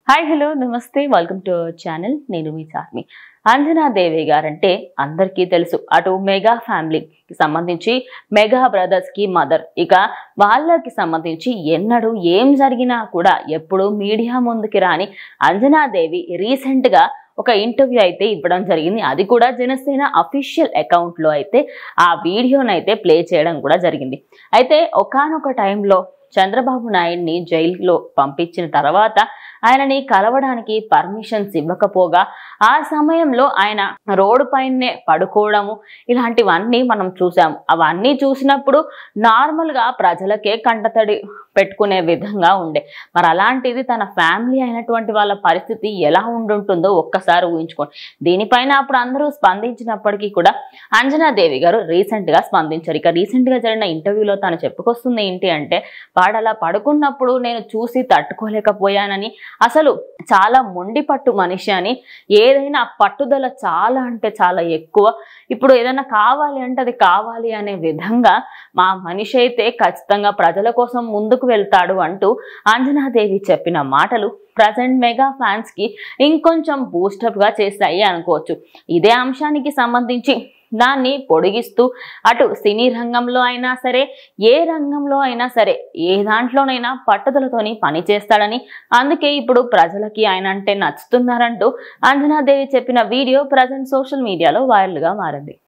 Hi hello నమస్తే welcome to our channel. నేను మీ Charmi. Anjana Devi guarantee అందరికీ తెలుసు. అటు మెగా ఫ్యామిలీకి సంబంధించి మెగా బ్రదర్స్ కి మదర్. ఇక వాళ్ళకి సంబంధించి ఎన్నడూ ఏం జరిగినా కూడా ఎప్పుడూ మీడియా ముందుకి రాని అంజనాదేవి రీసెంట్ గా ఒక ఇంటర్వ్యూ అయితే ఇవ్వడం జరిగింది. అది కూడా జనసేన అఫీషియల్ అకౌంట్ లో అయితే ఆ వీడియోనైతే ప్లే చేయడం కూడా జరిగింది. అయితే ఒకానొక టైంలో చంద్రబాబు నాయుడిని జైలులో పంపించిన తర్వాత ఆయనని కలవడానికి పర్మిషన్స్ ఇవ్వకపోగా ఆ సమయంలో ఆయన రోడ్డు పైనే పడుకోవడము ఇలాంటివన్నీ మనం చూసాము. అవన్నీ చూసినప్పుడు నార్మల్గా ప్రజలకే కంటతడి పెట్టుకునే విధంగా ఉండే. మరి అలాంటిది తన ఫ్యామిలీ అయినటువంటి వాళ్ళ పరిస్థితి ఎలా ఉండుంటుందో ఒక్కసారి ఊహించుకోండి. దీనిపైన అప్పుడు అందరూ స్పందించినప్పటికీ కూడా అంజనాదేవి గారు రీసెంట్ గా స్పందించారు. ఇక రీసెంట్ గా జరిగిన ఇంటర్వ్యూలో తను చెప్పుకొస్తుంది ఏంటి అంటే, వాడలా పడుకున్నప్పుడు నేను చూసి తట్టుకోలేకపోయానని, అసలు చాలా మొండి పట్టు మనిషి అని, ఏదైనా పట్టుదల చాలా అంటే చాలా ఎక్కువ, ఇప్పుడు ఏదైనా కావాలి అంటే అది కావాలి అనే విధంగా మా మనిషి అయితే ఖచ్చితంగా ప్రజల కోసం ముందుకు వెళ్తాడు అంటూ అంజనాదేవి చెప్పిన మాటలు ప్రజెంట్ మెగా ఫ్యాన్స్ కి ఇంకొంచెం బూస్టప్ గా చేస్తాయి అనుకోవచ్చు. ఇదే అంశానికి సంబంధించి దాన్ని పొడిగిస్తూ అటు సినీ రంగంలో అయినా సరే, ఏ రంగంలో అయినా సరే, ఏ దాంట్లోనైనా పట్టుదలతోని పని చేస్తాడని, అందుకే ఇప్పుడు ప్రజలకి ఆయన అంటే నచ్చుతున్నారంటూ అంజనాదేవి చెప్పిన వీడియో ప్రజెంట్ సోషల్ మీడియాలో వైరల్ గా మారింది.